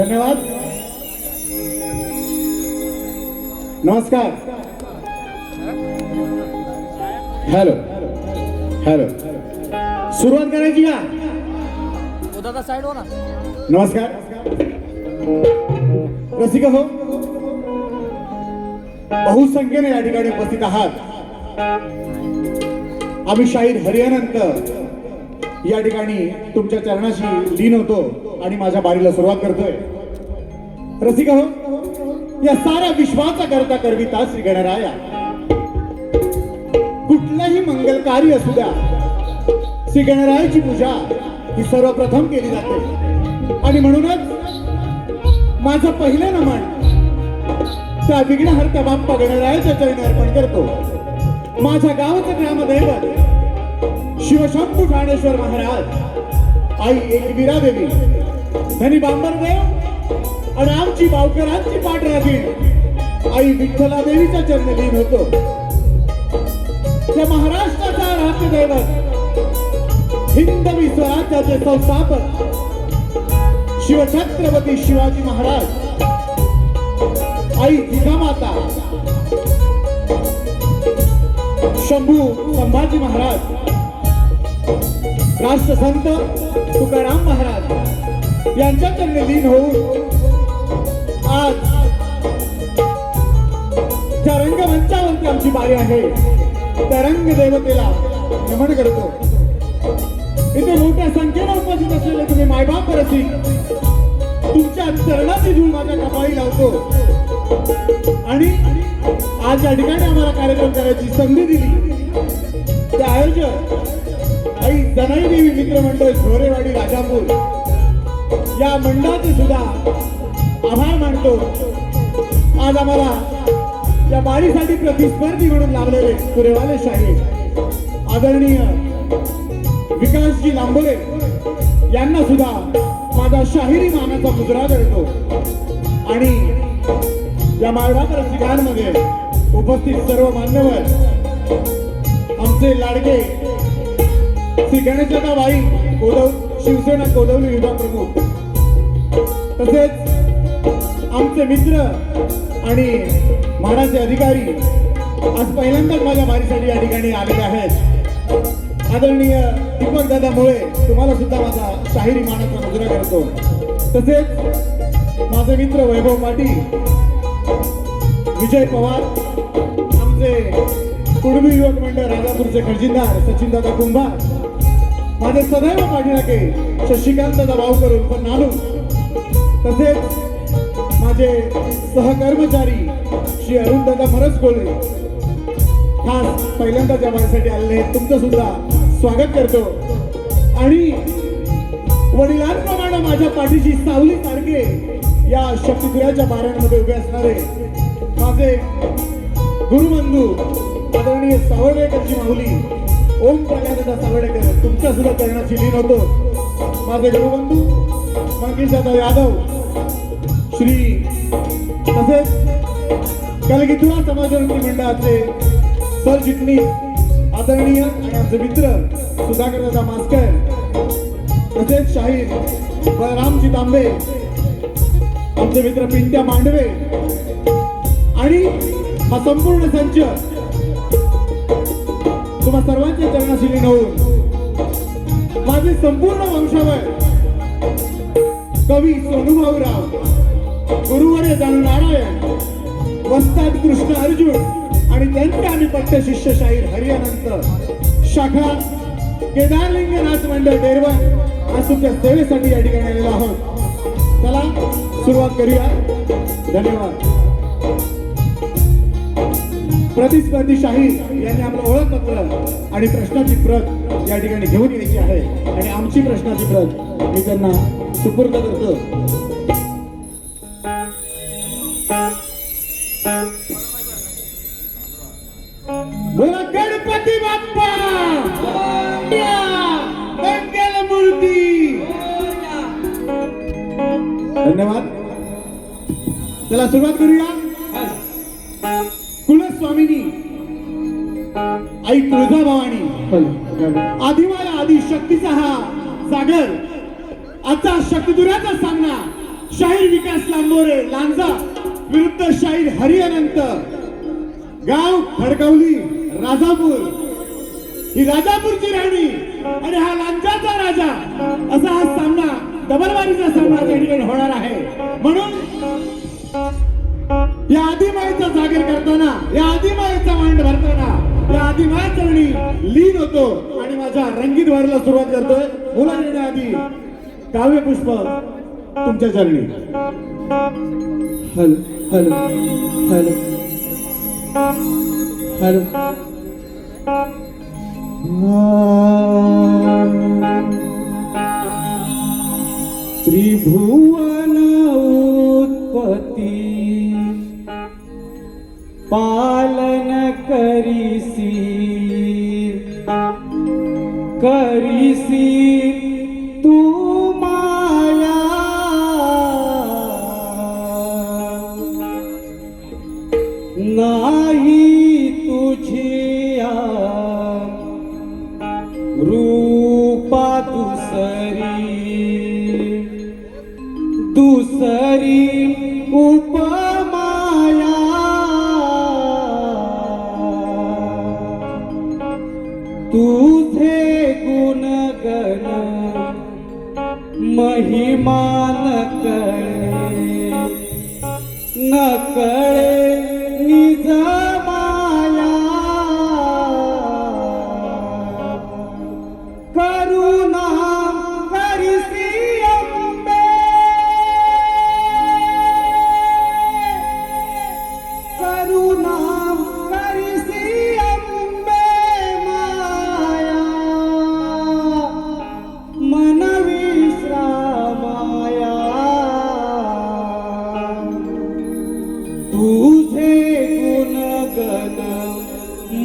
धन्यवाद. नमस्कार. Hello hello, सुरुवात करायची का? दादा साइड हो ना. नमस्कार रसिक हो, बहुसंख्येने या ठिकाणी उपस्थित आहात. आम्ही शाहीर हरिअनंत या ठिकाणी तुमच्या चरणाशी लीन होतो आणि माझ्या बारीला सुरुवात करतोय. रसिक हो, या साऱ्या विश्वाचा करता करविता श्री गणराया. कुठलंही मंगल कार्य असू द्या, श्री गणरायाची पूजा ही सर्वप्रथम केली जाते. आणि म्हणूनच माझं पहिलं नमन त्या विघ्नहर्त्या बाप्पा गणरायाच्या चरणी अर्पण करतो. माझ्या गावचं ग्रामदैवत शिवशंभू ठाणेश्वर महाराज, आई एकविरा देवी, धनी बांबरदेव आणि आमची बावकरांची पाठराखीण आई विठ्ठला देवीच्या चरणी लीन होतो. त्या महाराष्ट्राचा राज्य दैवत, हिंदवी स्वराज्याचे संस्थापक शिवछत्रपती शिवाजी महाराज, आई जिजामाता, शंभू संभाजी महाराज, राष्ट्रसंत तुकाराम महाराज यांच्या चरणी लीन होऊन आज ज्या रंगमंचावरती आमची बारी आहे त्या रंग देवतेला नमन करतो. इथे मोठ्या संख्येने उपस्थित असलेले तुम्ही मायबाप रसिक, तुमच्या चरणाची धूळ माझ्या कपाळी लावतो. आणि आज या ठिकाणी आम्हाला कार्यक्रम करायची संधी दिली ते आयोजक आई जनाई देवी मित्र मंडळ झोरेवाडी राजापूर या मंडळाचे सुद्धा आभार मानतो. आज आम्हाला या बारीसाठी प्रतिस्पर्धी म्हणून लाभलेले सुरेवाले शाहीर आदरणीय विकासजी लांबोरे यांना सुद्धा माझा शाहिरी मानाचा मुजरा करतो. आणि या मायबाप रसिकांमध्ये उपस्थित सर्व मान्यवर, आमचे लाडके श्री गणेशदाबाई शिवसेना कोदवली विभाग प्रमुख, तसेच आमचे मित्र आणि म्हाडाचे अधिकारी आज पहिल्यांदाच माझ्या बारीसाठी या ठिकाणी आलेले आहेत. आदरणीय दीपक दादा मुळे तुम्हाला सुद्धा माझा शाहिरी मानाचा मुजरा करतो. तसेच माझे मित्र वैभव पाटील, विजय पवार, आमचे कुडबी युवक मंडळ राजापूरचे खजिनदार सचिन दादा कुंभार, माझे सदैव पाठीराखे शशिकांत दादा भाऊकर उर्फ नानू, तसेच माझे सहकर्मचारी श्री अरुण दादा मरसकोळे खास पहिल्यांदा त्या माझ्यासाठी आलेले आहेत. तुमचं सुद्धा स्वागत करतो. आणि वडिलांप्रमाणे माझ्या पाठीशी सावली सारखे या शक्तिपुराच्या बाऱ्यांमध्ये उभे असणारे माझे गुरुबंधू आदरणीय सावर्डेकरची माऊली ओम प्रकाशदादा सावर्डेकर, तुमच्या सुद्धा चरणाची लीन होतो. माझे गुरुबंधू मंगेशदादा यादव श्री, तसेच कलगीतुरा समाजोन्नती मंडळाचे सरचिटणीस आदरणीय आणि आमचे मित्र सुधाकरदादा मास्कर, तसेच शाहीर बळरामजी तांबे, आमचे मित्र पिंट्या मांडवे आणि हा संपूर्ण संच तुम्हा सर्वांच्या चरणाशी लीन होऊन माझे संपूर्ण वंशावळ कवी सोनुभाऊराव, गुरुवर्य जानू नारायण, वस्ताद कृष्ण अर्जुन आणि त्यांचे आम्ही पट्ट शिष्य शाहीर हरिअनंत शाखा केदारलिंग नाच मंडळ डेरवण आज तुमच्या सेवेसाठी या ठिकाणी आलेलो आहोत. चला सुरुवात करूया. धन्यवाद. प्रतिस्पर्धी शाहीर यांनी आपलं ओळखपत्र आणि प्रश्नाची प्रत या ठिकाणी घेऊन यायची आहे आणि आमची प्रश्नाची प्रत मी त्यांना सुपूर्द करतो. बोला गणपती बाप्पा, मंगल मूर्ती. धन्यवाद. चला सुरुवात करूया. कुलस्वामिनी आई तुळजाभवानी, आदिवाला आदि शक्तीचा हा सागर, आजचा शक्तिदुराचा सामना शाहीर विकास लांबोरे लांजा विरुद्ध शाहीर हरी अनंत, गाव खडकवली राजापूर, ही राजापूरची राणी आणि हा लांजाचा राजा, असा हा सामना डबलवारीचा सामना त्या ठिकाणी होणार आहे. म्हणून या आदिमायेचा जागर करताना, या आदिमायेचा मांड भरताना या आदिमाय चरणी लीन होतो आणि माझ्या रंगीत वारीला सुरुवात करतोय. बोला येण्याआधी काव्य पुष्प तुमच्या चरणी. Hello hello hello hello. त्रिभुवन उत्पत्ती पालन करिसी करिसी तू माया नाही तुझिया रूपा दुसरी दुसरी उपमाया तुझे गुणगण महिमा न कळे न कळे निज माया करुणा करिसी अंबे करुणा करिसी अंबे माया मन विश्रामाया तुझे गुणगण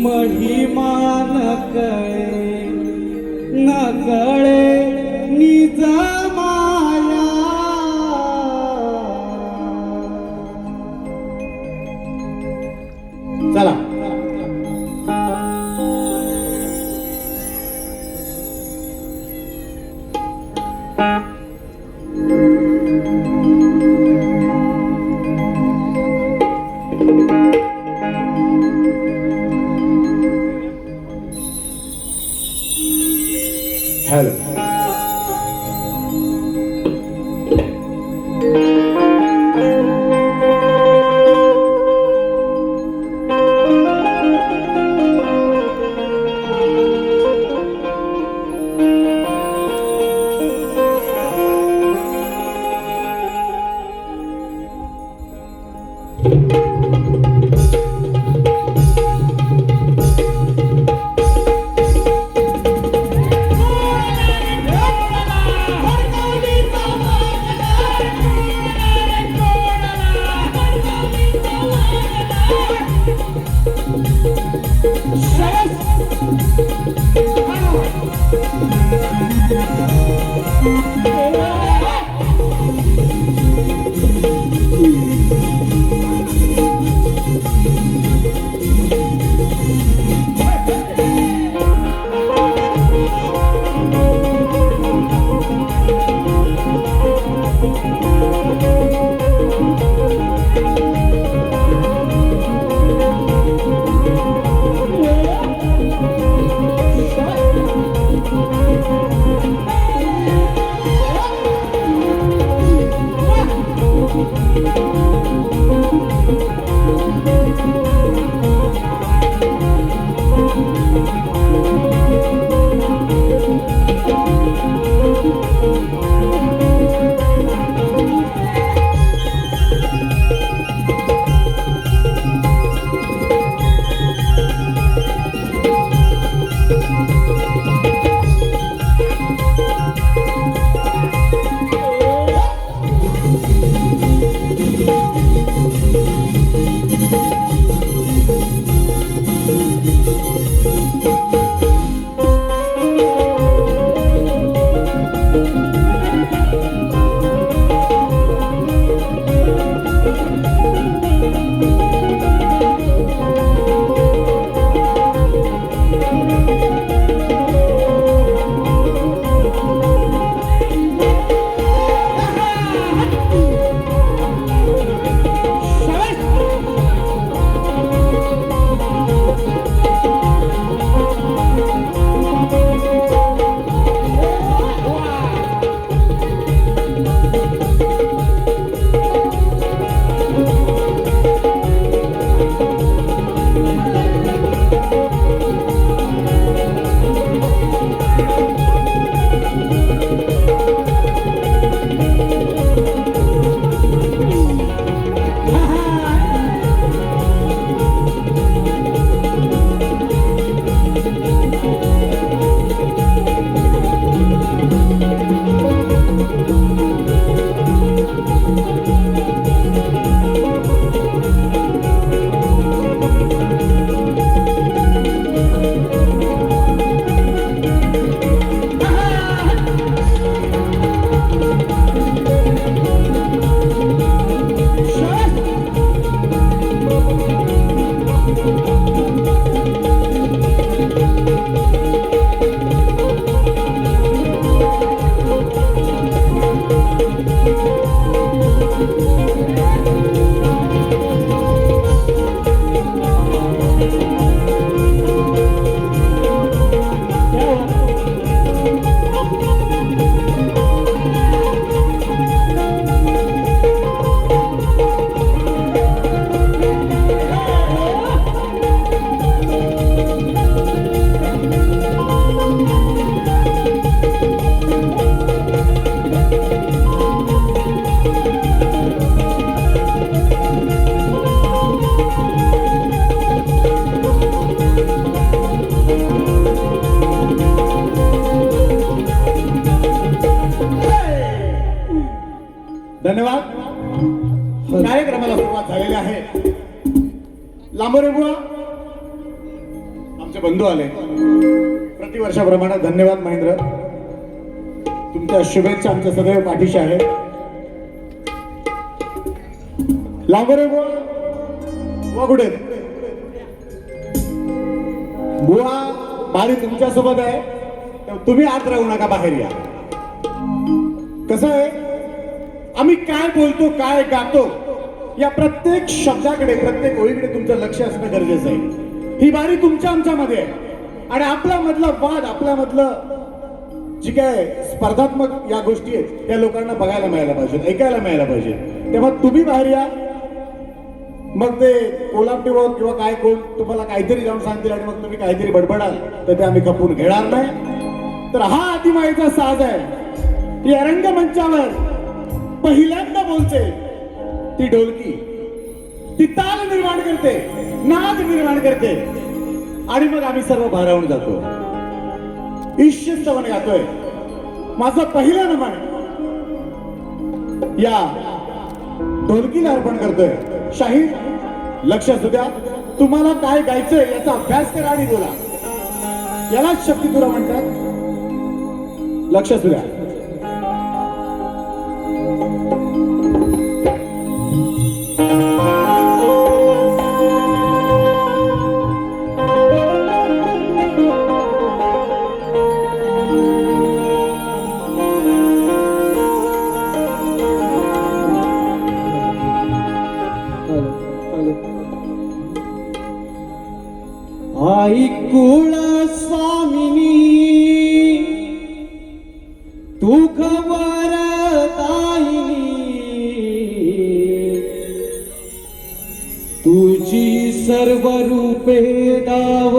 महिमा न कळे न कळे निज माया चला हॅलो. धन्यवाद. कार्यक्रमाला सुरुवात झालेली आहे. लांबोरे बुवा आमचे बंधू आले. प्रतिवर्षाप्रमाणे धन्यवाद महेंद्र, तुमच्या शुभेच्छा आमच्या सदैव पाठीशी आहे. लांबोरे बुवा बुवा कुठे आहेत? बुवा बारी तुमच्या सोबत आहे, तर तुम्ही आत राहू नका, बाहेर या. कसं आहे, आम्ही काय बोलतो काय गातो या प्रत्येक शब्दाकडे प्रत्येक ओळीकडे तुमचं लक्ष असणं गरजेचं आहे. ही बारी तुमच्या आमच्यामध्ये आहे आणि आपल्या मधला वाद, आपल्या मधलं जी काय स्पर्धात्मक या गोष्टी आहेत त्या लोकांना बघायला मिळायला पाहिजे, ऐकायला मिळायला पाहिजे. तेव्हा तुम्ही बाहेर या. मग ते कोल्हापूर किंवा काय कोण तुम्हाला काहीतरी जाऊन सांगतील आणि मग तुम्ही काहीतरी बडबडाल तर ते आम्ही खपून घेणार नाही. तर हा आदिमाईचा साज आहे. या रंगमंचावर पहिल्यांदा बोलते ती ढोलकी, ती ताल निर्माण करते, नाद निर्माण करते आणि मग आम्ही सर्व भारावून जातो. ईश्वरस्तवन गातोय. माझं पहिलं नमन या ढोलकीला अर्पण करतोय. शाहीर लक्ष असू द्या, तुम्हाला काय गायचंय याचा अभ्यास करा आणि बोला. यालाच शक्ती तुला म्हणतात. लक्ष असू द्या. आई कुळ स्वामिनी तू खबर ताईनी, तुझी सर्व रूपे दाव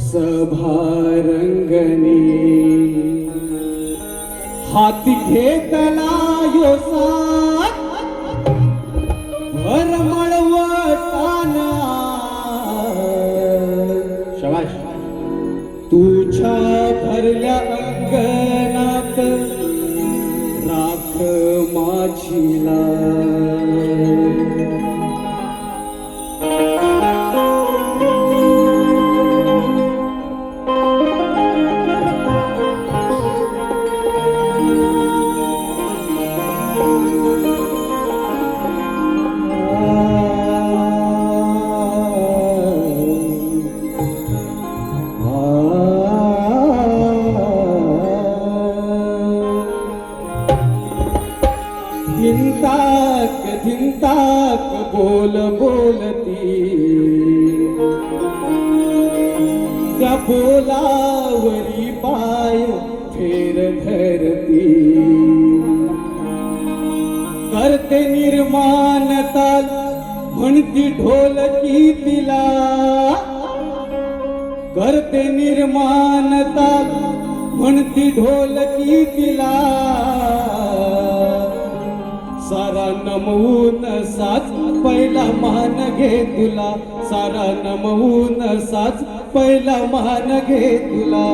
सभारंगणी, हाती घेतला यो साथ भर मळवटाना, शाबाश. तुझ्या भरल्या अंगणात राख माझीला, धिंताक बोल बोलती, त्या बोलावरी पाय फेर धरती, करते निर्माण ताल म्हणती ढोलकी तिला, करते निर्माण ताल म्हणती ढोलकी तिला, सारा नमवून साच पहिला मान घे तुला, सारा नमवून साच पहिला मान घे तुला.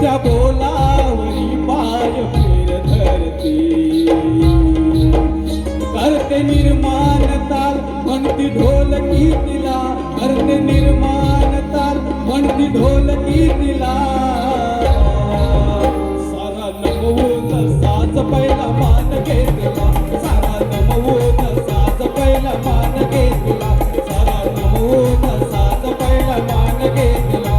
तुझ्या बोलावरी पाय फेर धरती करते निर्माण ताल म्हणती ढोलकी तिला करते निर्माण ताल म्हणती ढोलकी तिला सारा नमवून साज पहिला मान घेतला सारा नमवून साज पहिला मान घेतला सारा नमवून साज पहिला मान घेतला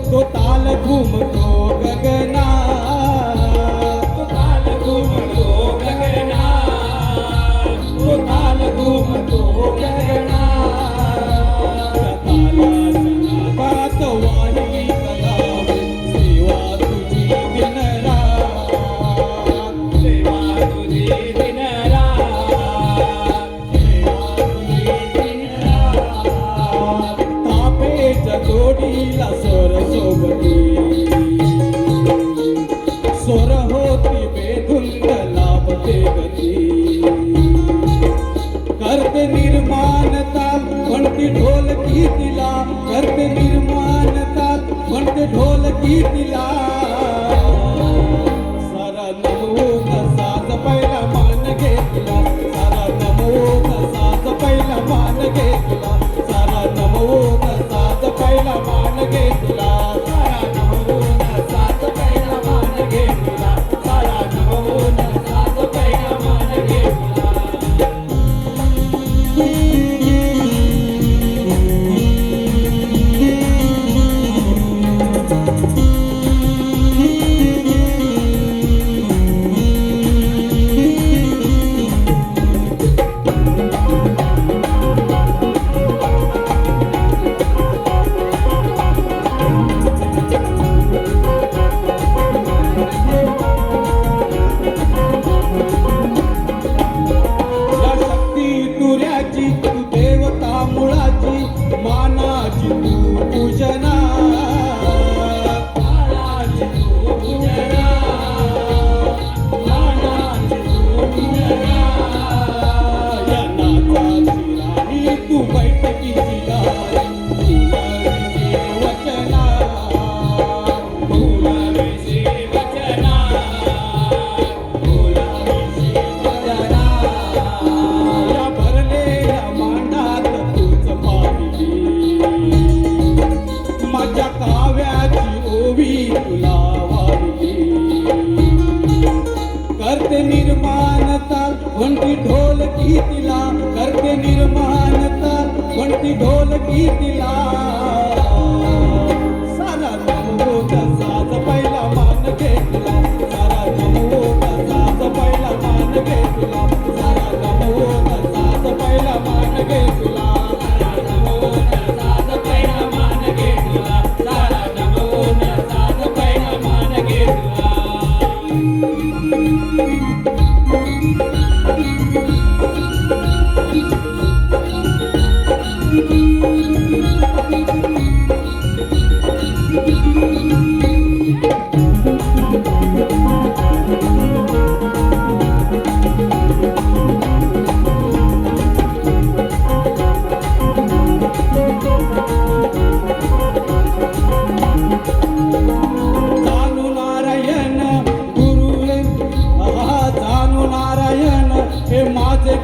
तो ताल घुमतो गगना तो ताल घुमतो गगना तो ताल घुमतो गगना तालात वाहिली कलावे सेवा तुझी दिनरा सेवा तुझी दिनरा सेवा तुझी दिनरा तापेच्या जोडीला सोबती स्वर होती बेधुंद लाभते गती करते निर्माण ताल म्हणते ढोलकी तिला करते निर्माण ताल म्हणते ढोलकी तिला सारा नमवून साज पहिला मान घेतला सारा नमवून साज पहिला मान घेतला सारा नमवून साज पहिला मान घेतला करते निर्माण ताल म्हणती ढोलकी तिला करते निर्माण ताल म्हणती ढोलकी तिला सारा नमवून साज पहिला मान घेतला सारा नमवून साज पहिला मान घेतला सारा नमवून साज पहिला मान घेतला सारा नमवून साज पहिला मान घेतला सारा नमवून साज पहिला मान घेतला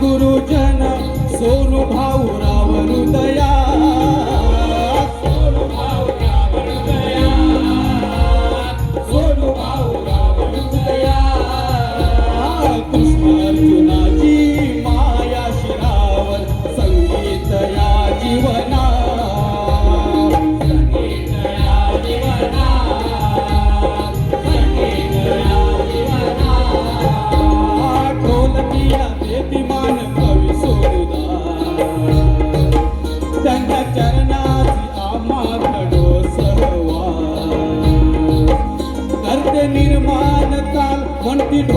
गुरुजन सोनू भाऊराव हृदया सोनू भाऊराव हृदया सोनू भाऊराव हृदया कृष्ण अर्जुनाची माया शिरावर संगीत या जीवना संगीत या जीवना संगीत या जीवना ढोलकी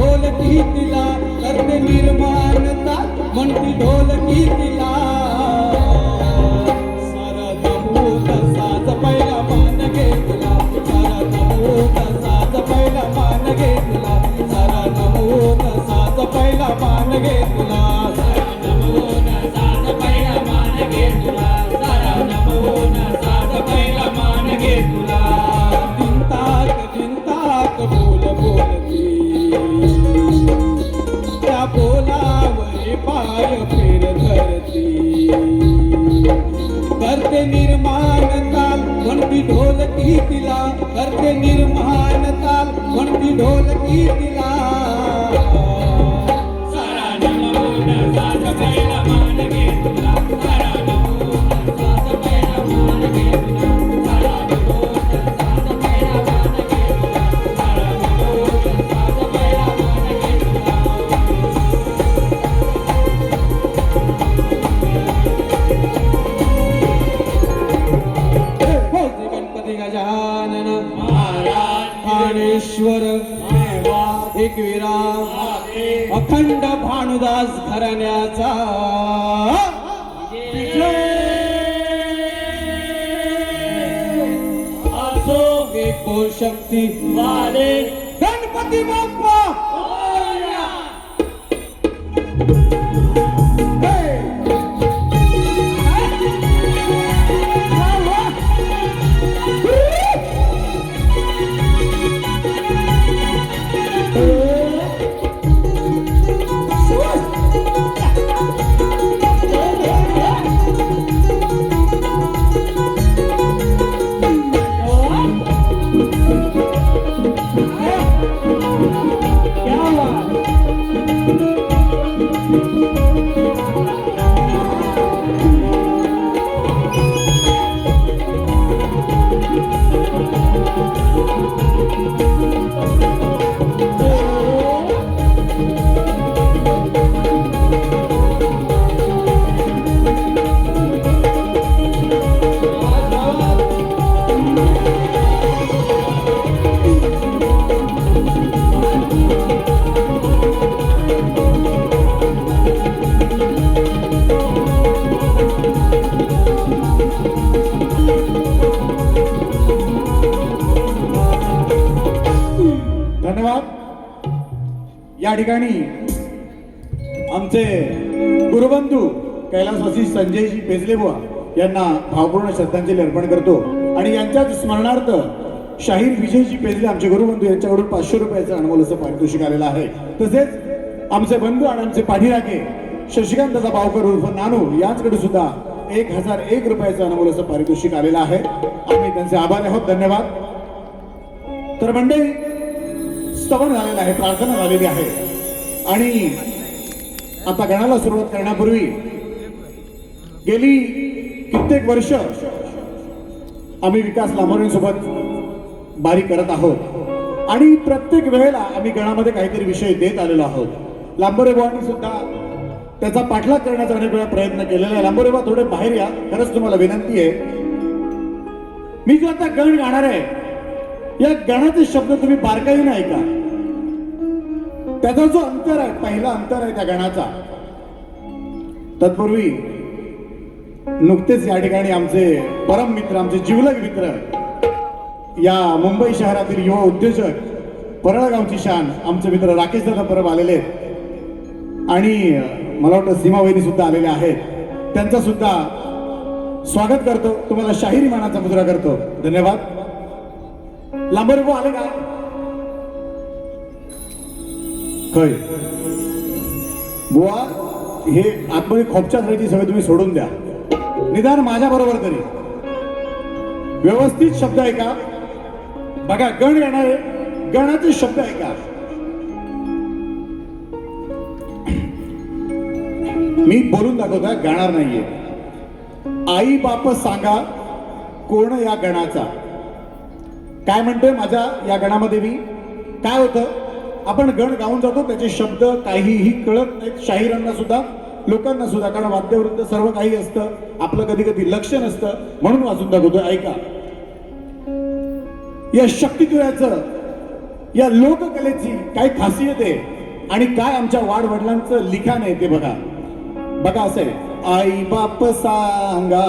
ढोलकी तिला करते निर्माण ताल म्हणती ढोलकी तिला सारा जमवून साज पहिला मान घे तुला सारा जमवून साज पहिला मान घे तुला सारा जमवून साज पहिला मान घे तुला सारा जमवून साज पहिला मान घे तुला सारा जमवून साज पहिला मान घे तुला चिंताक बोल बोलती त्या बोलावर पाय फेर धरती करते निर्माण ताल म्हणती ढोलकी तिला करते निर्माण ताल म्हणती ढोलकी तिला सारा नमून साज पहिला मान घे तुला सारा नमून साज पहिला मान घे तुला सारा नमून साज पहिला मान घे तुला सारा नमून साज पहिला मान घे तुला श्री गणपती गजानन महाराज ठाणेश्वर एकविरा अखंड भानुदास घराण्याचा असो एको शक्ती वाले गणपती बाप्पा या ठिकाणी आमचे गुरुबंधू कैलासवासी संजयजी पेजले बुवा यांना भावपूर्ण श्रद्धांजली अर्पण करतो आणि यांच्याच स्मरणार्थ शाहीर विजयजी पेजले आमचे गुरुबंधू यांच्याकडून 500 रुपयाचं अनमोल असं पारितोषिक आलेलं आहे. तसेच आमचे बंधू आणि आमचे पाठीराखे शशिकांतचा भावकर उर्फ नानू यांच्याकडे सुद्धा 1001 रुपयाचं अनमोल असं पारितोषिक आलेलं आहे. आम्ही त्यांचे आभारी आहोत. धन्यवाद. तर मंडळी स्तवन झालेलं आहे, प्रार्थना झालेली आहे आणि आता गणाला सुरुवात करण्यापूर्वी गेली कित्येक वर्ष आम्ही विकास लांबोरेंसोबत बारी करत आहोत आणि प्रत्येक वेळेला आम्ही गणामध्ये काहीतरी विषय देत आलेलो आहोत. लांबोरे बुवांनी सुद्धा त्याचा पाठलाग करण्याचा अनेक वेळा प्रयत्न केलेला आहे. लांबोरे बुवा थोडे बाहेर या, खरंच तुम्हाला विनंती आहे. मी जो आता गण गाणार आहे या गणाचे शब्द तुम्ही बारकाईने ऐका. त्याचा जो अंतर आहे, पहिला अंतर आहे त्या गणाचा. तत्पूर्वी नुकतेच या ठिकाणी आमचे परम मित्र, आमचे जिवलग मित्र, या मुंबई शहरातील युवा उद्योजक, परळगावची शान आमचे मित्र राकेश दादा परब आलेले आहेत आणि मला वाटतं सीमावहिनी सुद्धा आलेल्या आहेत. त्यांचा सुद्धा स्वागत करतो. तुम्हाला शाहिरी मानाचा मुजरा करतो. धन्यवाद. लांबोरे बुवा आले का? खय बुवा, हे आतमध्ये खोपच्यात राहायची सगळं तुम्ही सोडून द्या. निदान माझ्या बरोबर तरी व्यवस्थित शब्द ऐका. बघा, गण येणार आहे, गणाचे शब्द ऐका. मी बोलून दाखवतो, गाणार नाहीये. आई बाप सांगा कोण या गणाचा. काय म्हणतोय माझ्या या गणामध्ये मी? काय होतं, आपण गण गाऊन जातो, त्याचे शब्द काहीही कळत नाहीत शाहिरांना सुद्धा, लोकांना सुद्धा, कारण वाद्यवृंद सर्व काही असतं, आपलं कधी कधी लक्ष नसतं, म्हणून वाचून दाखवतोय. ऐका. या शक्तितुऱ्याचं, या लोककलेची काय खासियत आहे आणि काय आमच्या वाडवडिलांचं लिखाण आहे ते बघा. बघा असं आहे, आई बाप सांगा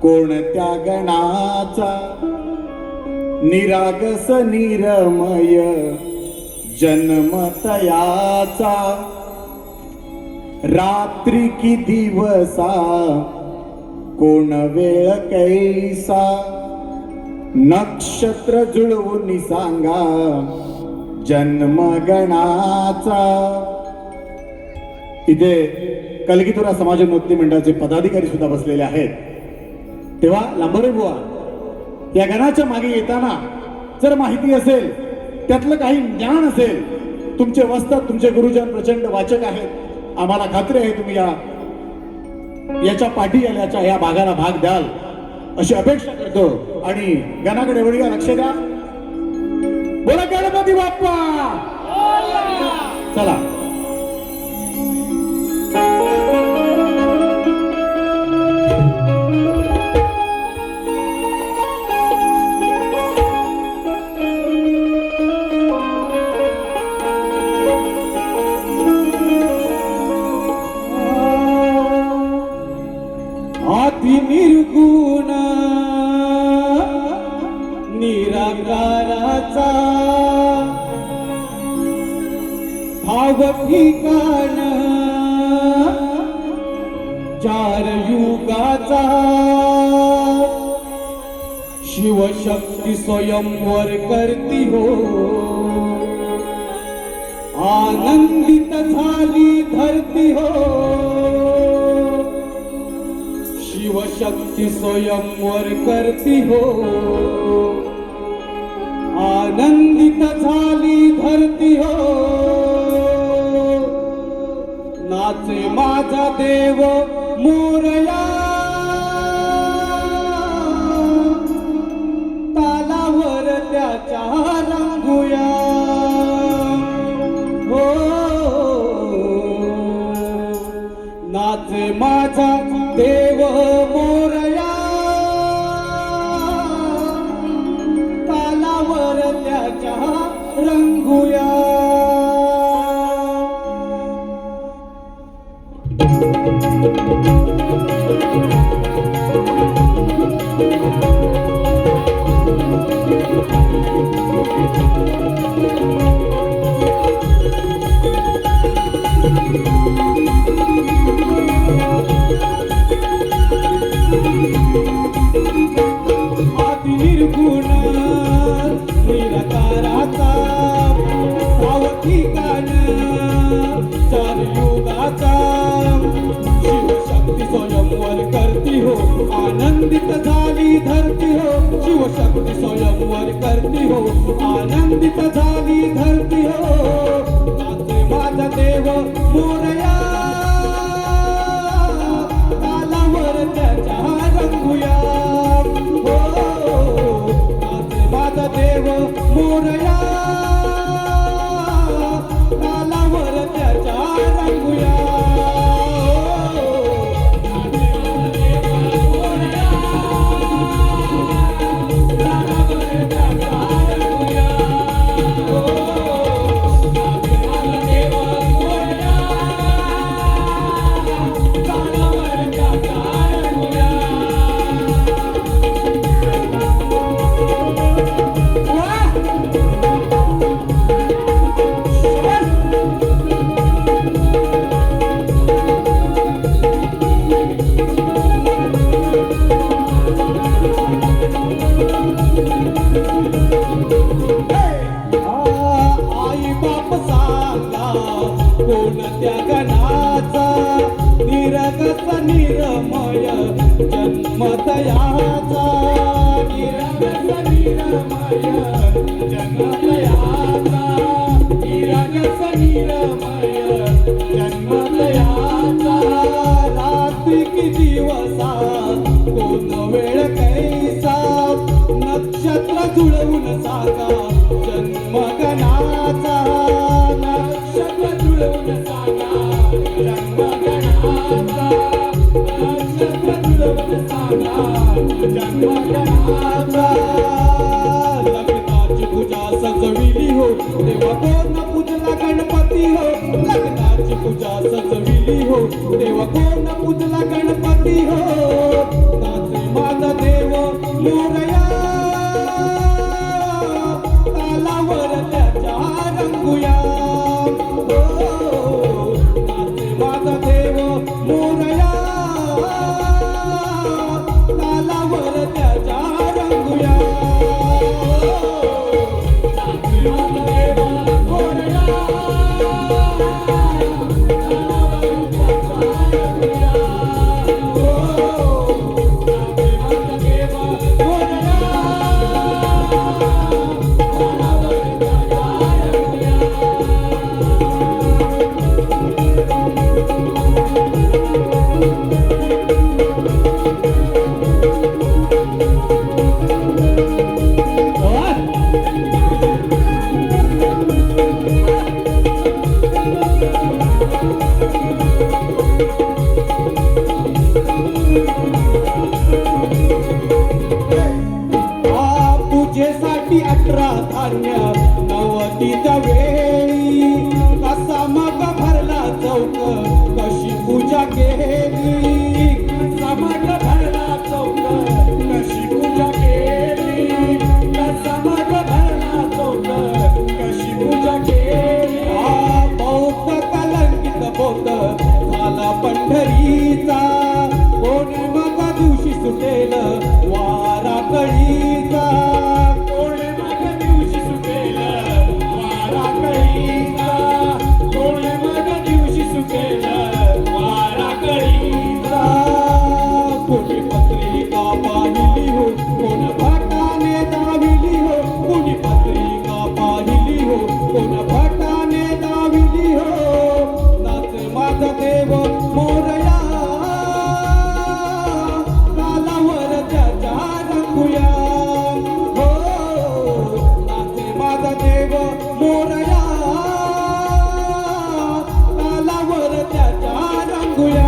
कोणत्या गणाचा, निरागस निरमय जन्म तयाचा, रात्री की दिवसा कोण वेळ कैसा, नक्षत्र जुळवून सांगा जन्मगणाचा. इथे कलगीतुरा समाजोन्नती मंडळाचे पदाधिकारी सुद्धा बसलेले आहेत. तेव्हा लांबोरे बुवा, या गणाच्या मागे येताना जर माहिती असेल, त्यातलं काही ज्ञान असेल, तुमचे वस्तात तुमचे गुरुजन प्रचंड वाचक आहेत, आम्हाला खात्री आहे तुम्ही याच्या पाठी आल्याच्या या भागाला भाग द्याल अशी अपेक्षा करतो. आणि गणाकडे वळूया, लक्ष द्या. बोला गणपती बाप्पा. चला. आती निर्गुण निराकाराचा, भाव ठिकाण चार युगाचा, शिवशक्ती स्वयंवर करती हो, आनंदित झाली धरती हो, शिवशक्ती स्वयंवर करती हो, आनंदित झाली धरती हो. नाचे माझा देव मोरया, तालावर त्याच्या रंगूया हो. नाचे माझा देव मोरया, तालावर त्याच्या रंगूया. आती निर्गुण निराकाराचा, भाव ठिकाण चार युगाचा, शिवशक्ती स्वयंवर करती हो, आनंदित झाली धरती हो, शिवशक्ती स्वयंवर करती हो, आनंदित झाली धरती हो. नाचे माझा देव मोरया, तालावर त्याच्या रंगूया हो. नाचे माझा देव मोरया, तालावर त्याच्या रंगूया हो. आई बाप सांगा कोणत्या गणाचा, निरागस निरमय जन्म तयाचा, निरागस निरमय जन्म तयाचा, निरागस निरमय जन्म तयाचा. रात्री की दिवसा कोण वेळ कैसा, नक्षत्र जुळवून सांगा जन्मगणाचा, नक्षत्र जुळवून सांगा जन्मगणाचा, नक्षत्र जुळवून सांगा जन्मगणाचा. लग्नाची पूजा सजविली हो, तेव्हा कोण पूजला गणपती देव कोण पूजला गणपती हो नाचे माझा देव मोरया तालावर त्याच्या रंगूया हो नाचे माझा देव मोरया तालावर त्याच्या रंगूया नाचे माझा देव मोरया पूजेसाठी 18 धान्य नवतीच्या वेळी कसा मग भरला चौक कशी पूजा केली कसा मग भरला चौक कशी पूजा केली कसा मग भरला चौक कशी पूजा केली बौद्ध कलंकित बौद्ध झाला पंढरीचा कोण मग दिवशी सुटेल वारा कळीचा कोणी पत्रिका पाहिली हो कोण भटाने दाविली हो कोणी पत्रिका पाहिली हो कोण भटाने दाविली हो नाचे माझा देव मोरया तालावर त्याच्या रंगूया हो नाचे माझा देव मोरया तालावर त्याच्या रंगूया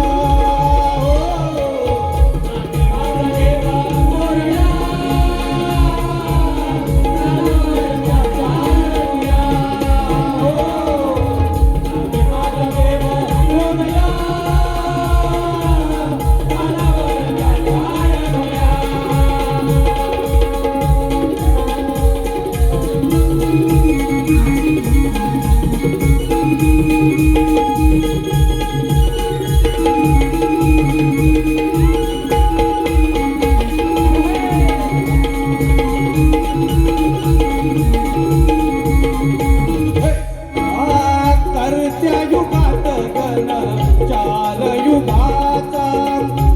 करत्या युगात गण 4 युगाचा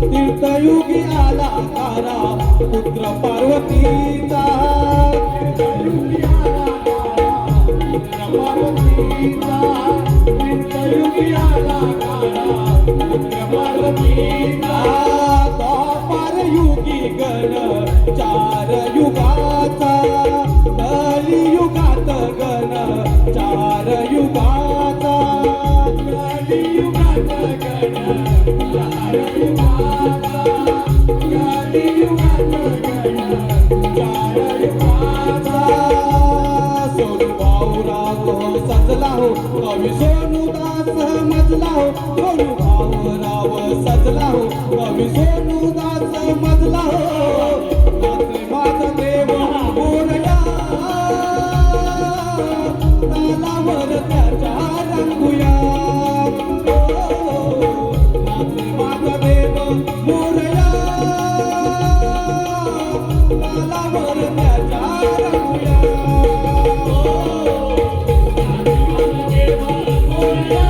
तीर्थयुगी आला तारा पुत्र पार्वतीचा तीर्थयुगी आला तारा पुत्र पार्वतीचा तीर्थयुगी आला तारा पुत्र पार्वतीचा द्वापार युगी गण 4 युगाचा कलियुगात गण 4 युगाचा कलियुगात गण 4 युगाचा कलियुगात गण 4 युगाचा सोनू भाऊराव सजला हो कवी सोनूदास मजला हो सोनू भाऊराव सजला हो कवी सोनूदास मजला हो नाचे माझा देव मोरया तालावर त्याच्या रंगूया नाचे माझा देव मोरया तालावर त्याच्या रंगूया नाचे माझा देव मोरया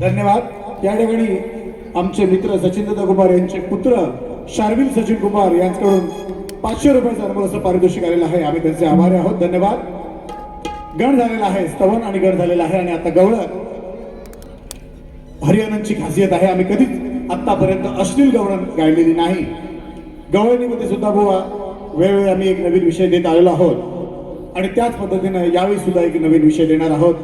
धन्यवाद. या ठिकाणी आमचे मित्र सचिनदादा कुमार यांचे पुत्र शार्विल सचिन कुमार यांच्याकडून 500 रुपयाचं अनुभवाचं पारितोषिक आलेलं आहे. आम्ही त्यांचे आभारी आहोत. धन्यवाद. गण झालेला आहे, स्तवन आणि गण झालेला आहे आणि आता गवळण हरियाणाची खासियत आहे. आम्ही कधीच आतापर्यंत अश्लील गवळण गायलेली नाही. गवळणीमध्ये सुद्धा बुवा वेळोवेळी आम्ही एक नवीन विषय देत आलेलो आहोत आणि त्याच पद्धतीने यावेळी सुद्धा एक नवीन विषय देणार आहोत.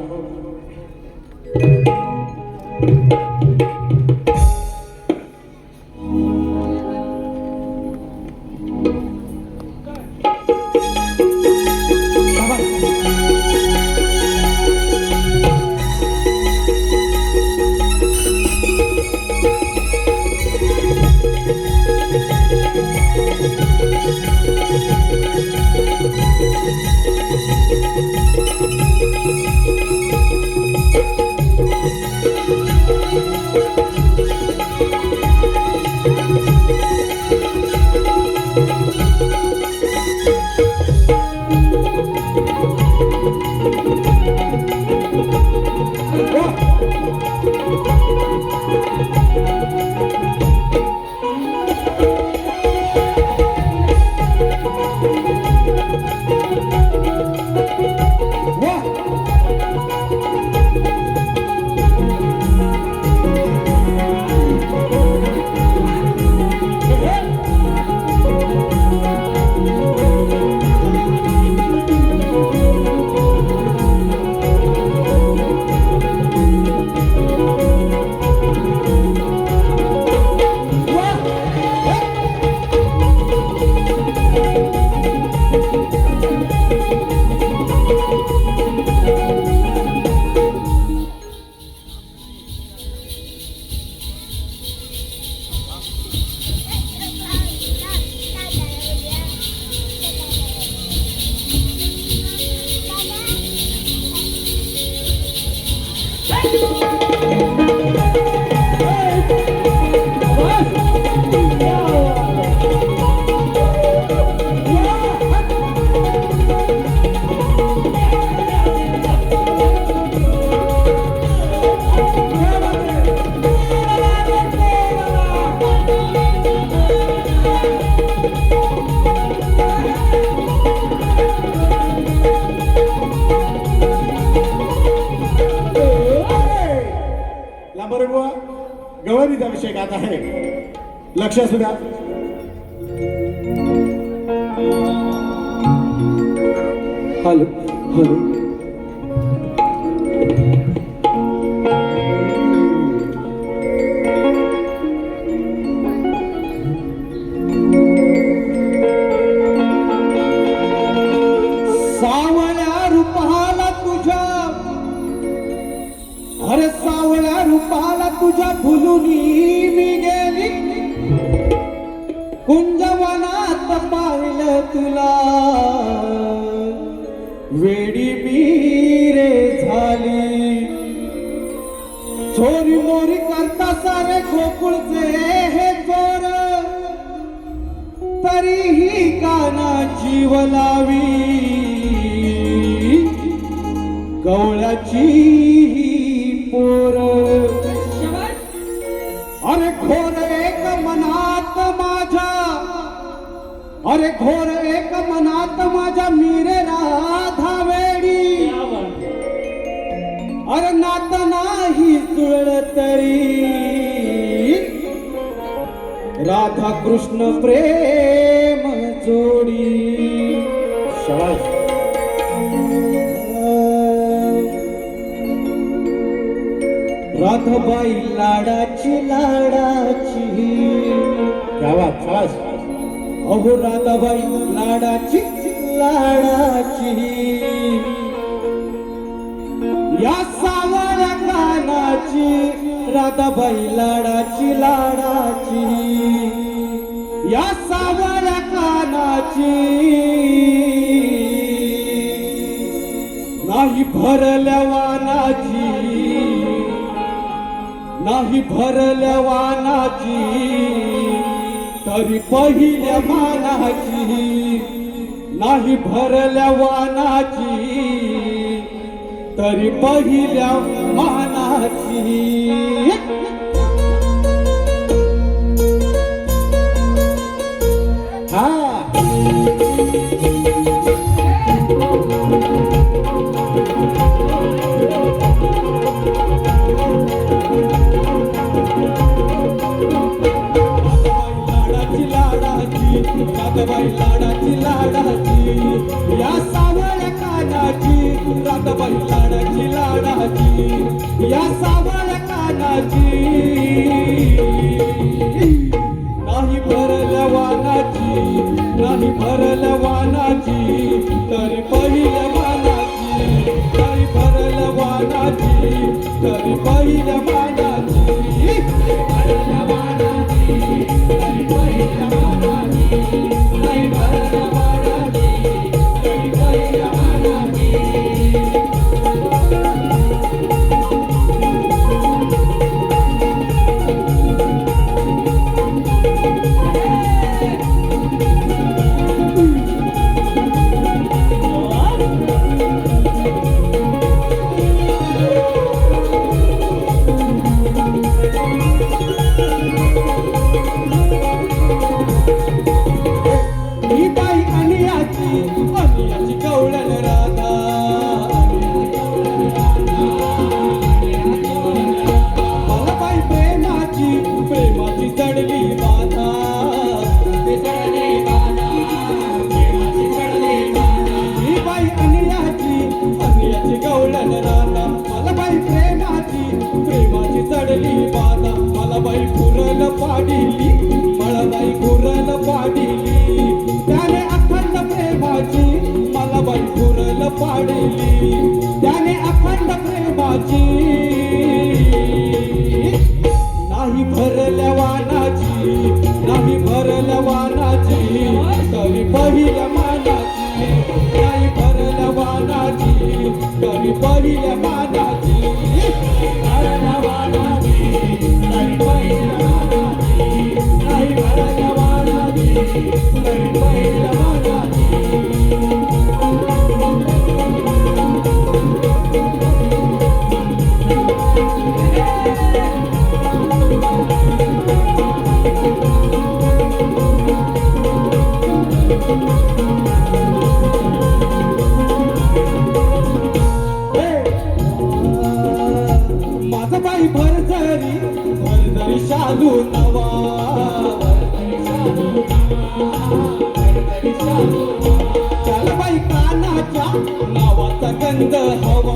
गवळणीचा विषय गात आहे. लक्ष असू द्या. हॅलो हॅलो सावळ्या रूपाला तुझ्या, अरे सावळ्या रूपाला तुझ्या भुलून मी गेली, कुंजवनात पाहिलं तुला, वेडी मी रे झाली. चोरी मोरी करता सारे गोकुळचे हे चोर, तरीही काना जीव लावी, गवळ्याची पोर. अरे घोर एक मनात माझ्या, अरे घोर एक मनात माझ्या मीरे राधा वेडी, अरे नात नाही जुळलं तरी, राधा कृष्ण प्रेम जोडी. शाबास. राधाबाई लाडाची लाडाची, क्या बात. शाबास. अहो राधाबाई लाडाची लाडाची, या सावळ्या कानाची, राधाबाई लाडाची लाडाची, या सावळ्या कानाची. नाही भरल्या वानाची, नाही भरल्या वानाची, तरी पहिल्या मानाची. नाही भरल्या वानाची, तरी पहिल्या मानाची हा राधाबाई लाडाची लाडाची या सावळ्या कानाची राधाबाई लाडाची लाडाची या सावळ्या कानाची नाही भरल्या वानाची नाही भरल्या वानाची तरी पहिल्या मानाची नाही भरल्या वानाची तरी पहिल्या मानाची भरल्या वानाची तरी पहिल्या मानाची नाही भरल्या वानाची तरी पहिल्या मानाची ही बाई अनियाची कवळण राधा मला बाई प्रेमाची प्रेमाची चढली बाधा ही बाई अनियाची कवळण राधा मला बाई प्रेमाची प्रेमाची चढली बाधा मला बाई कुरल पाडिली मला बाई कुरल पाडिली त्याने अखंड प्रेमाची मला बाई कुरल पाडिली त्याने अखंड प्रेमाची नाही भरल्या वानाची नाही भरल्या वानाची तरी पहिल्या मानाची नाही भरल्या वानाची तरी पहिल्या मानाची भरल्या वानाची तरी पहिल्या मानाची नाही भरल्या वानाची तरी पहिल्या मानाची माझा बाई भरजरी शालू नवा त्याला बाई कानाच्या नावाचा गंध हवा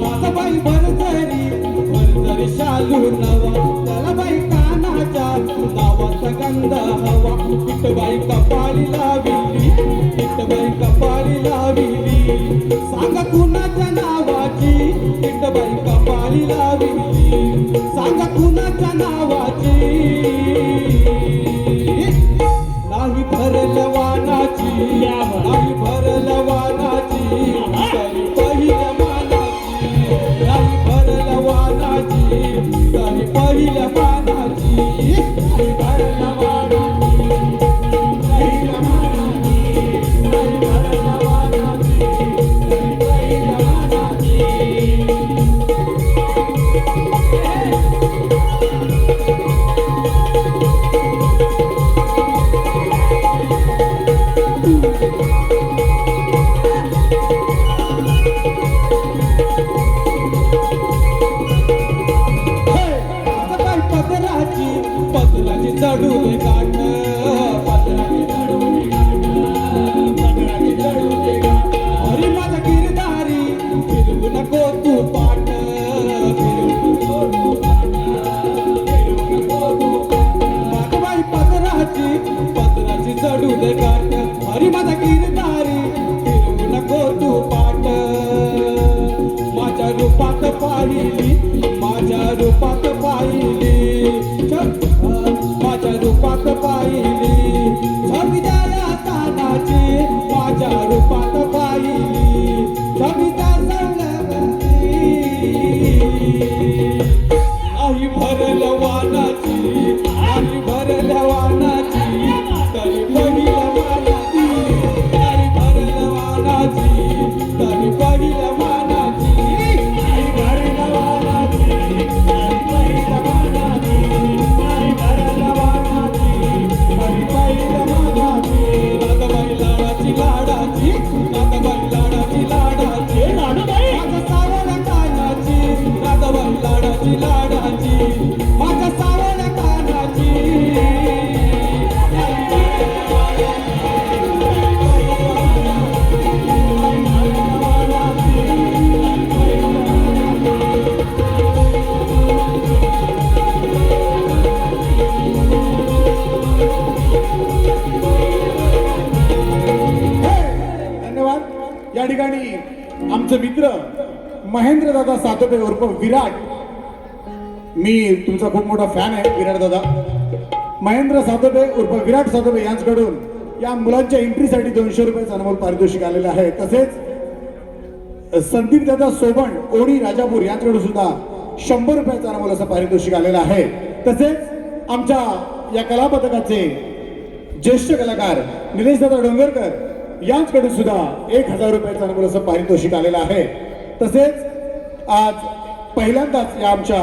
माझा बाई भरजरी शालू नवा त्याला बाई कानाच्या नावाचा गंध हवा पिठबाई कपाळी लाविली पिठबाई कपाळी लाविली सांग कुणाच्या नावाची पिठबाई कपाळी लाविली सांग कुणाच्या नावाची नाही भरल्या वानाची नाही भरल्या वानाची तरी पहिल्या मानाची नाही भरल्या वानाची तरी पहिल्या मानाची नाही भरल्या वानाची पहिल्या मानाची नाही भरल्या वानाची तरी पहिल्या मानाची पदराची चढू दे गाठ हरी माझा गिरधारी फिरवू नको तू पाठ बाई पदराची चढू दे गाठ हरी माझा गिरधारी फिरवू नको तू पाठ माझ्या रूपात पाहिली माझ्या रूपात पाहिली माझ्या रूपात पाहिली छबिदाया तानाची माझ्या रूपात पाहिली छबिदा आई भरल्या वानाची आई भरल्या वानाची तरी पहिल्या मानाची या ठिकाणी आमचे मित्र महेंद्र दादा सातोपे उर्फ विराट, मी तुमचा खूप मोठा फॅन आहे विराट दादा. महेंद्र सातोपे उर्फ विराट सातोपे यांच्याकडून या मुलांच्या एंट्रीसाठी 200 रुपयाचं अनमोल पारितोषिक आलेलं आहे. तसेच संदीप दादा सोबण ओढी राजापूर यांच्याकडून सुद्धा 100 रुपयाचं अनमोल असं पारितोषिक आलेलं आहे. तसेच आमच्या या कला पथकाचे ज्येष्ठ कलाकार निलेश दादा डोंगरकर यांच्याकडून सुद्धा 1000 रुपयाचं अनमोल असं पारितोषिक आलेलं आहे. तसेच आज पहिल्यांदाच या आमच्या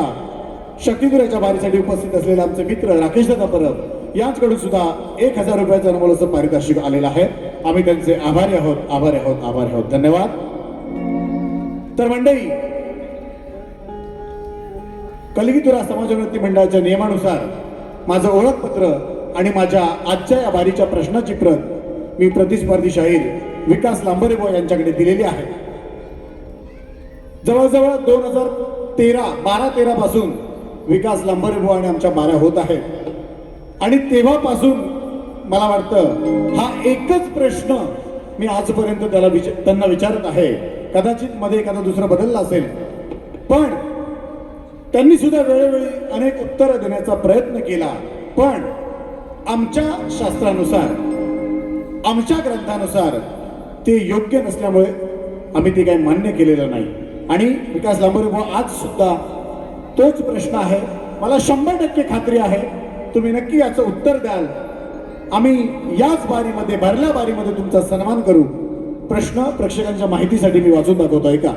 शक्तिपुराच्या बारीसाठी उपस्थित असलेले आमचे मित्र राकेश दादा परब यांच्याकडून सुद्धा 1000 रुपयाचं अनमोल असं पारितोषिक आलेलं आहे. आम्ही त्यांचे आभारी आहोत, आभारी आहोत, आभारी आहोत. धन्यवाद. तर मंडळी, कलिगीतुरा समाजोन्नती मंडळाच्या नियमानुसार माझं ओळखपत्र आणि माझ्या आजच्या या बारीच्या प्रश्नाची प्रत मी प्रतिस्पर्धी शाहीर विकास लांबरेबुवा यांच्याकडे दिलेली आहे. जवळजवळ 12-13 पासून विकास लांबरेबुवा आणि आमच्या बाऱ्या होत आहेत आणि तेव्हापासून मला वाटतं हा एकच प्रश्न मी आजपर्यंत त्यांना विचारत आहे. कदाचित मध्ये एखादा दुसरा बदलला असेल, पण त्यांनी सुद्धा वेळोवेळी अनेक उत्तरं देण्याचा प्रयत्न केला. पण आमच्या शास्त्रानुसार, आमच्या ग्रंथानुसार ते योग्य नसल्यामुळे आम्ही ते काही मान्य केलेलं नाही. आणि विकास लांबरेबुवा आज सुद्धा तोच प्रश्न आहे. मला 100% खात्री आहे तुम्ही नक्की याचं उत्तर द्याल. आम्ही याच बारीमध्ये, भरल्या बारीमध्ये तुमचा सन्मान करू. प्रश्न प्रेक्षकांच्या माहितीसाठी मी वाचून दाखवतोय का.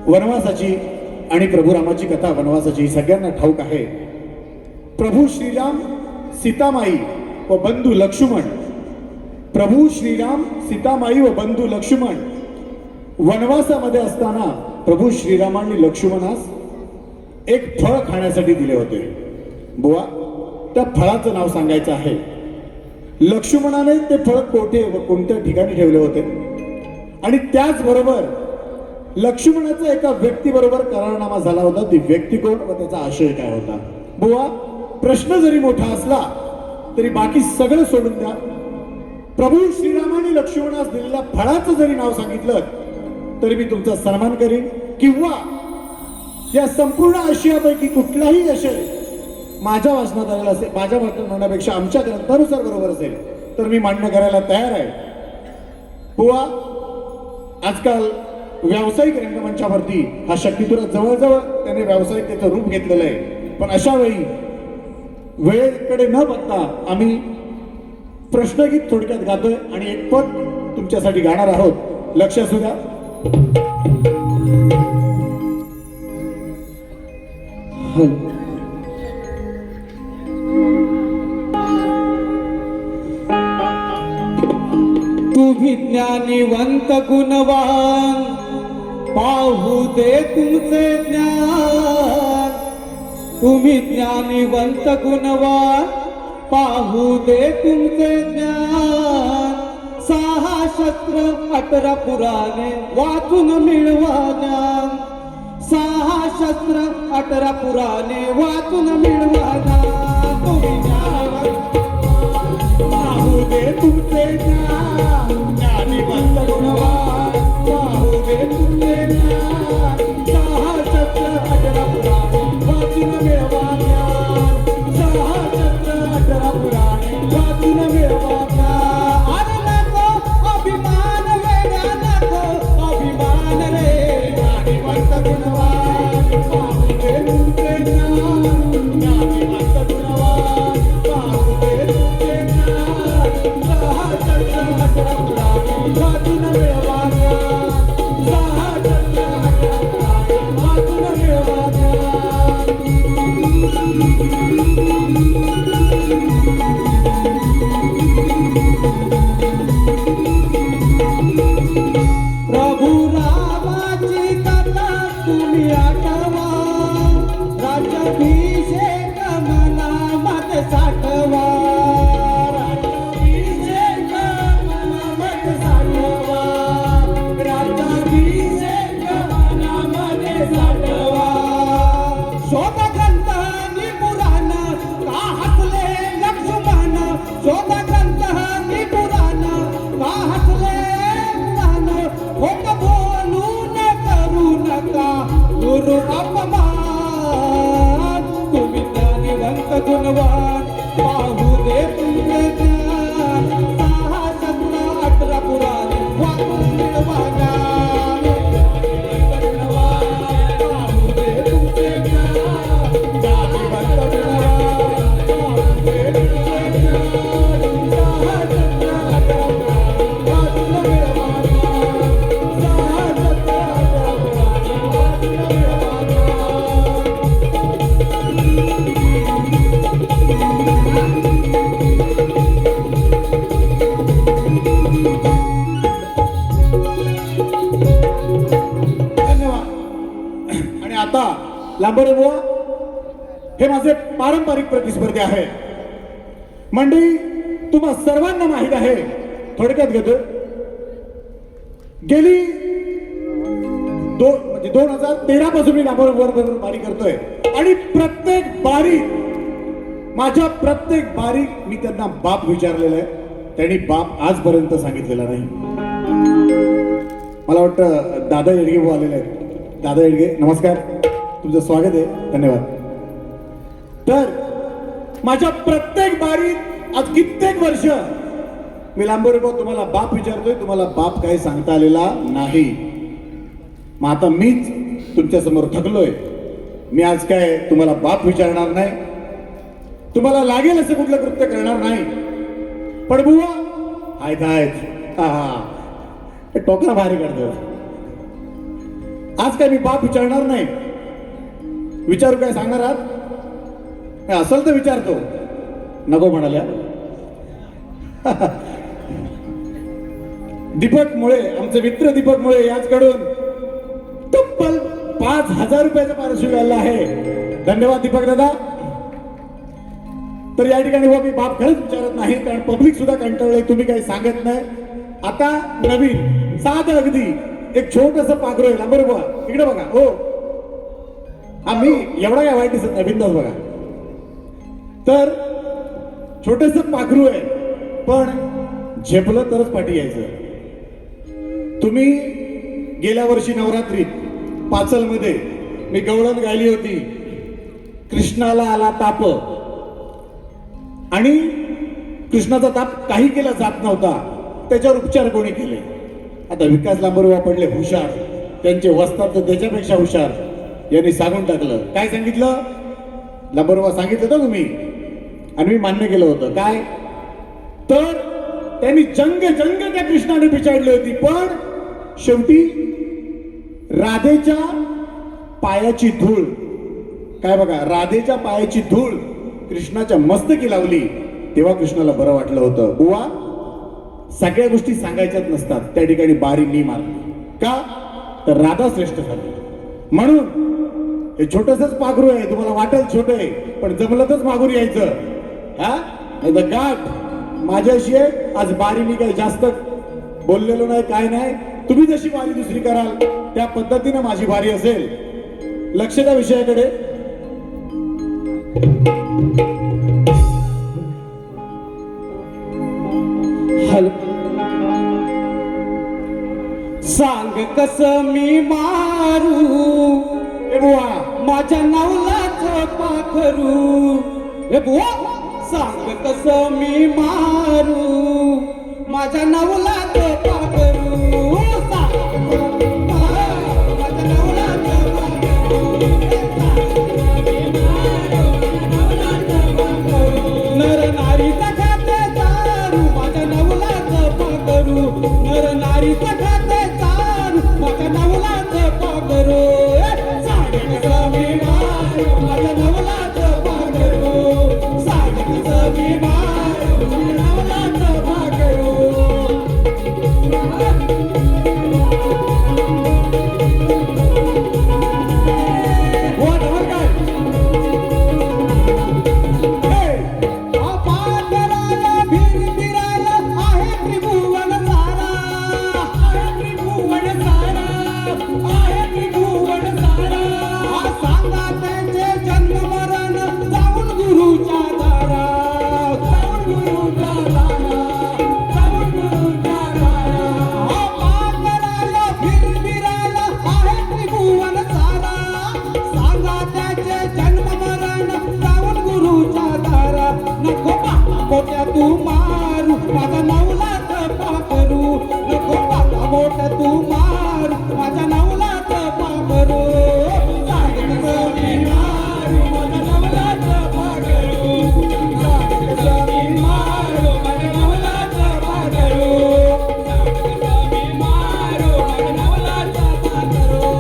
वनवासाची आणि प्रभू रामाची कथा वनवासाची सगळ्यांना ठाऊक आहे. प्रभू श्रीराम, सीतामाई व बंधू लक्ष्मण, प्रभू श्रीराम, सीतामाई व बंधू लक्ष्मण वनवासामध्ये असताना प्रभू श्रीरामांनी लक्ष्मणास एक फळ खाण्यासाठी दिले होते. बुवा, त्या फळाचं नाव सांगायचं आहे. लक्ष्मणाने ते फळ कोठे व कोणत्या ठिकाणी ठेवले होते आणि त्याचबरोबर लक्ष्मणाचा एका व्यक्तीबरोबर करारनामा झाला होता. ती व्यक्ती कोण व त्याचा आशय काय होता. बुवा, प्रश्न जरी मोठा असला तरी बाकी सगळं सोडून द्या. प्रभू श्रीरामाने लक्ष्मणास दिलेल्या फळाचं जरी नाव सांगितलं तरी मी तुमचा सन्मान करीन. किंवा या संपूर्ण आशयापैकी कुठलाही आशय माझ्या वाचनात आलेला असेल, माझ्या वाचनात म्हणण्यापेक्षा आमच्या ग्रंथानुसार बरोबर असेल तर मी मान्य करायला तयार आहे. बुवा, आजकाल व्यावसायिक रंगमंचावरती हा शक्तितुरा जवळजवळ त्याने व्यावसायिकतेचं रूप घेतलेलं आहे. पण अशा वेळी वेळेकडे न बघता आम्ही प्रश्नगीत थोडक्यात गातोय आणि एक पद तुमच्यासाठी गाणार आहोत. लक्ष असू द्या. तुम्ही ज्ञानीवंत गुणवान, पाहू दे तुमचे ज्ञान. तुम्ही ज्ञानीवंत गुणवान, पाहू दे तुमचे ज्ञान. 6 शस्त्र 18 पुराणे वाचून मिळवा ज्ञान. 6 शस्त्र 18 पुराणे वाचून मिळवा ज्ञान. तुम्ही ज्ञानवंत, पाहू दे तुमचे ज्ञान. ज्ञानीवंत गुणवान, पाहू दे तुमचे ज्ञान. 6 शस्त्र 18 पुराणे वाचून मिळवा ज्ञान. 6 शस्त्र 18 पुराणे वाचून मिळवा ज्ञान. अरे नको अभिमान वेड्या, नको अभिमान रे. ज्ञानीवंत गुणवान, पाहू दे तुमचे ज्ञान. ज्ञानीवंत गुणवान, पाहू दे तुमचे ज्ञान. 6 शस्त्र 18 पुराणे वाचून मिळवा ज्ञान. 6 शस्त्र 18 पुराणे वाचून मिळवा ज्ञान. प्रभू रामाची कथा तुम्ही आठवा. राज्याभिषेक मनामध्ये साठवा. राज्याभिषेक मनामध्ये साठवा. राज्याभिषेक मनामध्ये साठवा. शोध ग्रंथ आणि पुराण का हसले लक्ष्मण. शोध ग्रंथ आणि पुराण का हसले लांबोरे बुवा हे माझे पारंपरिक प्रतिस्पर्धी आहे. मंडळी तुम्हा सर्वांना माहित आहे, थोडक्यात घेतो, गेली 2013 पासून मी लांबोरे बुवांबरोबर बारी करतोय आणि प्रत्येक बारी माझ्या प्रत्येक बारी मी त्यांना बाप विचारलेला आहे. त्यांनी बाप आजपर्यंत सांगितलेला नाही. मला वाटतं दादा येडगे भाऊ आलेले आहेत. दादा येडगे नमस्कार, तुमचं स्वागत आहे, धन्यवाद. तर माझ्या प्रत्येक बारीत आज कित्येक वर्ष मी लांबोरे भाऊ तुम्हाला बाप विचारतोय, तुम्हाला बाप काही सांगता आलेला नाही. मग आता मीच तुमच्या समोर थकलोय. मी आज काय तुम्हाला बाप विचारणार नाही, तुम्हाला लागेल असं कुठलं कृत्य करणार नाही. पण बुवा आहेत टोकरा भारी करतो. आज काय मी बाप विचारणार नाही. विचारू काय सांगणार आहात? असेल तर विचारतो, नको म्हणाल्या. दीपक मुळे, आमचे मित्र दीपक मुळे याचकडून तब्बल 5,000 रुपयाचं पारितोषिक आलेलं आहे. धन्यवाद दीपक दादा. तर या ठिकाणी मी बाप खरंच विचारत नाही, कारण पब्लिक सुद्धा कंटाळलंय, तुम्ही काही सांगत नाही. आता नवीन साधं अगदी एक छोटस पाखरू आहे. लांबोरे बुवा इकडे बघा. हो हा मी एवढा काय वाईट दिसत नाही, बिंदास बघा. तर छोटस पाखरू आहे, पण झेपलं तरच पाठी यायचं. तुम्ही गेल्या वर्षी नवरात्रीत पाचलमध्ये मी गवळण गायली होती, कृष्णाला आला ताप, आणि कृष्णाचा ताप काही केला जात नव्हता, त्याच्यावर उपचार कोणी केले? आता विकास लांबोरे पडले हुशार, त्यांचे वस्तात तर त्याच्यापेक्षा हुशार. यांनी सांगून टाकलं. काय सांगितलं? लांबोरे सांगितलं तर तुम्ही, आणि मी मान्य केलं होतं. काय? तर त्यांनी जंग त्या कृष्णाने पिछाडली होती, पण शेवटी राधेच्या पायाची धूळ, काय बघा, राधेच्या पायाची धूळ कृष्णाच्या मस्तकी लावली, तेव्हा कृष्णाला बरं वाटलं होतं. बुवा सगळ्या गोष्टी सांगायच्याच नसतात. त्या ठिकाणी बारी मी मारली. का? तर राधा श्रेष्ठ झाली. म्हणून हे छोटसच पाखरू आहे, तुम्हाला वाटेल छोट आहे, पण जमलं तरच मागून यायचं. हा नाही तर गाठ माझ्याशी आहे. आज बारी मी काही जास्त बोललेलो नाही, काय नाही. तुम्ही जशी बारी दुसरी कराल त्या पद्धतीने माझी बारी असेल. लक्ष द्या विषयाकडे. सांग कस मी मारू ए बुवा, माझ्या नवलाच पाखरू. ए बुवा, सांग कस मी मारू माझ्या नवलाच पाखरू. माझ्या नवलाच नर नारीचा खाते दारू, माझ्या नवलाच पाखरू. नर नारीचा खाते दारू, माझ्या नवलाच पाखरू. सांग कसं मी मारू माझ्या नवलाच पाखरू. सांग कसं मी मारू माझ्या नवलाच पाखरू. मोठ्या तू मारू माझा नवलाच पाखरू. नको बाबा मोठ्या तू मारू माझ्या नवलाच पाखरू. सांग कसं मी मारू माझ्या नवलाच पाखरू. सांग कसं मी मारू माझ्या नवलाच पाखरू. सांग कसं मी मारू माझ्या नवलाच पाखरू.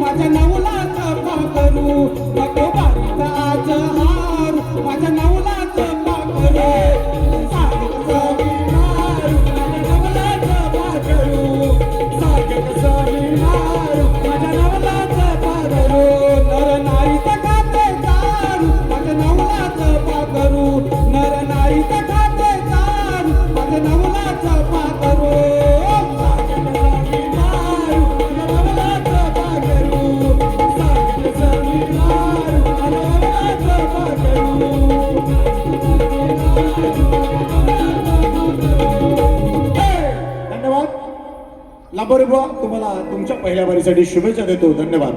माझ्या नवलाचं पाखरू नको बारीक आज हारू माझ्या नवलाचं पाखरू सागर कसावी मारू माझ्या नवलाचं पाखरू सागर कसावी मारू माझ्या नवलाचं पाखरू नर नारी खाते दारू माझ्या नवलाचं पाखरू नर नारी खाते दारू माझ्या नवलाचं पाखरू सागर कसावी मारू माझ्या नवलाचं पाखरू सागर कसावी मारू माझ्या नवलाचं पाखरू धन्यवाद लांबोरे बुवा, तुम्हाला तुमच्या पहिल्या वारीसाठी शुभेच्छा देतो. धन्यवाद.